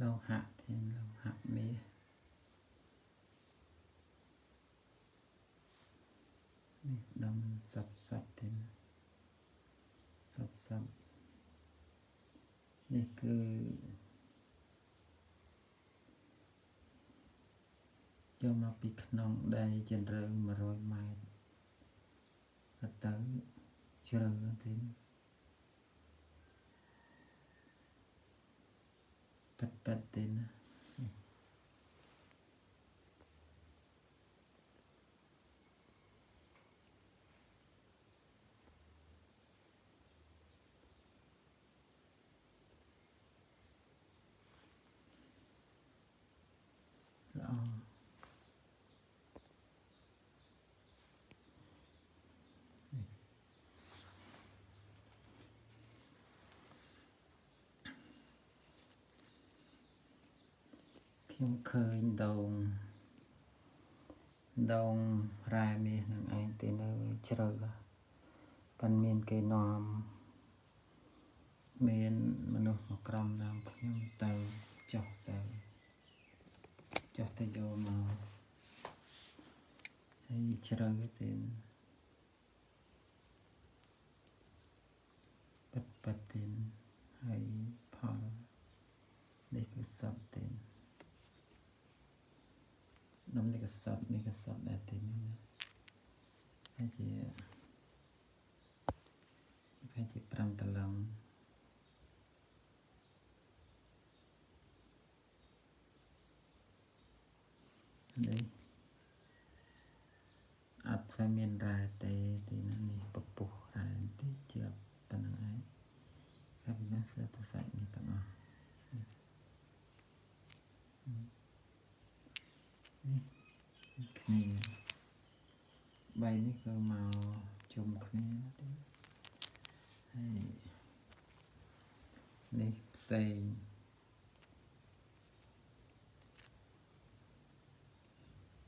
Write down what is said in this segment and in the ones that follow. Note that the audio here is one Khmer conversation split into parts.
lâu hạ thiên lâu hạ mía đâm sạch sạch thiên sạch sạchนี่คือយកមកពីក្នុងដីជម្រៅ100 ម៉ែត្រទៅជ្រៅទេប៉ិតទេណាល្អខ្ញុំឃើញដងរ៉ែមាសនឹងឯងទៅនៅជ្រៅប៉ុន្មានគេនាំមានមនុស្សមកក្រុមនាំខ្ញុំទៅចុះទៅយកមកហើយជ្រៅទេប៉ិតទេហើយផលនេះគឺសត្វទេនំនេះក៏សត្វដែរទេណាហើយជា5 តឡឹងនេះអត់ស្អាមានរ៉ែទេទីណានេះពពុះរ៉ែទីជាប៉ុណ្្នឹងឯងហើយពីណាសើទៅសាច់នេះទាំងអស់នេះគ្នា3នេះគឺមកជុំគ្នាទេហើយនេះផ្សេង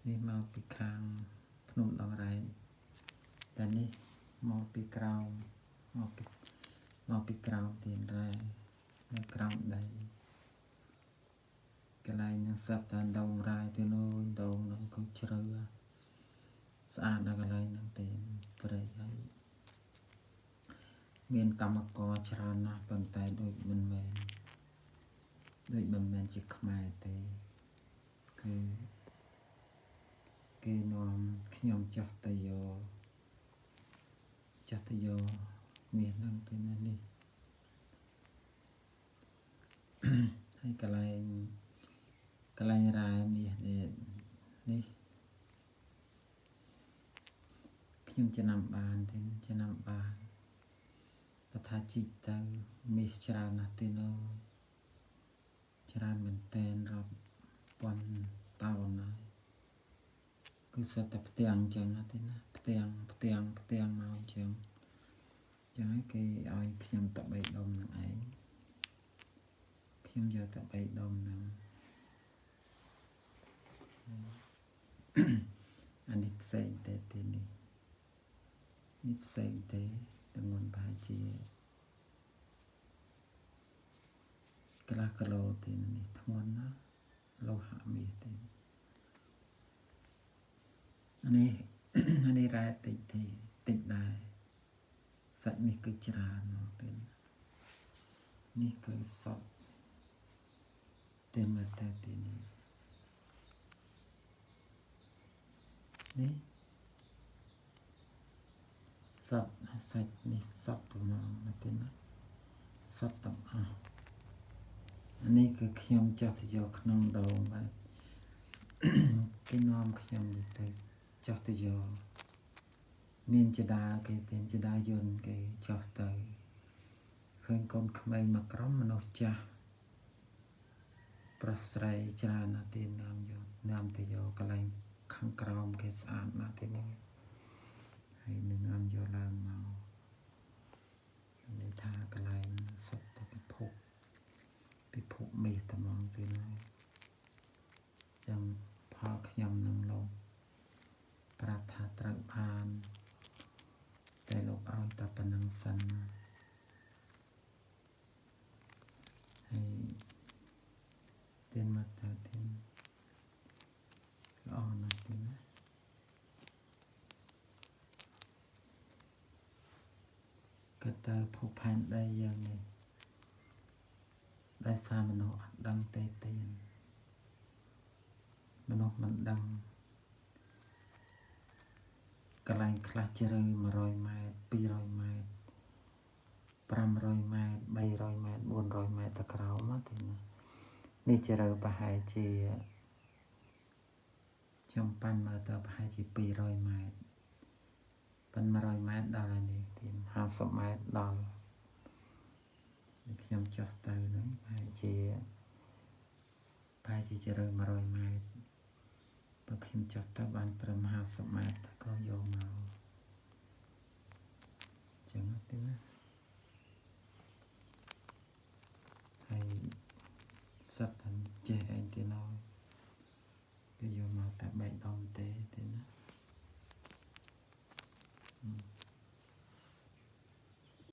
នេះមកពីខាងភ្នំដងរែកតែនេះមកពីក្រោមមកពីក្រោមទៀនរ៉ែនៅក្រោមដីកន្លែងនឹងសັບតាដងរ៉ែទៅនោះដងនឹងគឺជ្រៅស្អាតដល់កន្លែងហ្នឹងទេព្រៃហើយមានកម្មករច្រើនណាស់ប៉ុន្តែដូចមិនមែនជាខ្មែរទេគឺគេនាំខ្ញុំចុះទៅយកមាសហ្នឹងទៅណានេះហើយកន្លែងរ៉ែមាសនេះខ្ញុំចំណាំបានទេបើថាជីកទៅមាសច្រើនណាស់ទេនៅច្រើនមែនតែនរាប់ពាន់តោនហើយគឺសិតតែផ្ទាំងអញ្ចឹងទេណាផ្ទាំងមកអញ្ចឹងហើយគេឲ្យខ្ញុំត3ដុំនឹងឯងខ្ញុំយកត3ដុំហ្នឹងអានេះផ្សេងទេនេះផ្សេងទេទម្ងន់ប្រហែលជាកន្លះគីឡូទេនេះធ្ងន់ណាលោហៈមាសទេអានេះរ៉ែតិចដែរសាច់នេះគឺច្រើនមកទេនេះគឺសតទេមកតែទីនេះសតសាច់នេះសតប្រមាណណាទេណាសតទាំងអស់អានេះគឺខ្ញុំចោះទៅយកក្នុងដងបាទគេនាំខ្ញុំទៅចោះទៅយកមានចដាគេទេចដាយន្តគេចោះទៅឃើញកូនក្មេងមកក្រុមមនុស្សចាស់ប្រុសស្រីច្រើនណាស់ទេនាំទៅយកកន្លែងខាងក្រោមគេស្អាតណាស់ទេនេះហើយនឹងនាំយកឡើងមកនេះថាកន្លែងសុទ្ធតែពិភពមាសត្មងទេណាចឹងផលខ្ញុំនឹងលោកប្រាប់ថាត្រូវបានតែលោកឲ្យតែប៉ុណ្្នឹងសិនហើយ ก็เตอผูกพันได้ยังไงได้สามโนดังเตเตียนมโนมันดังกลายคลาเจริญ100 เมตร200 เมตร500 เมตร300 เมตร400 เมตรตะคราวมาถึงนี่เจริญประหายเจียจมปันมาเตอประหายเจี200 เมตรเป็น100 เมตรดอลนี่ทีม50 เมตรดอลខ្ញុំចោះទៅហ្នឹងប្រហែលជាเจริญ100 เมตรបើខ្ញុំចោះទៅបានត្រឹម50 เมตรតែក៏យកមកចឹងទេណា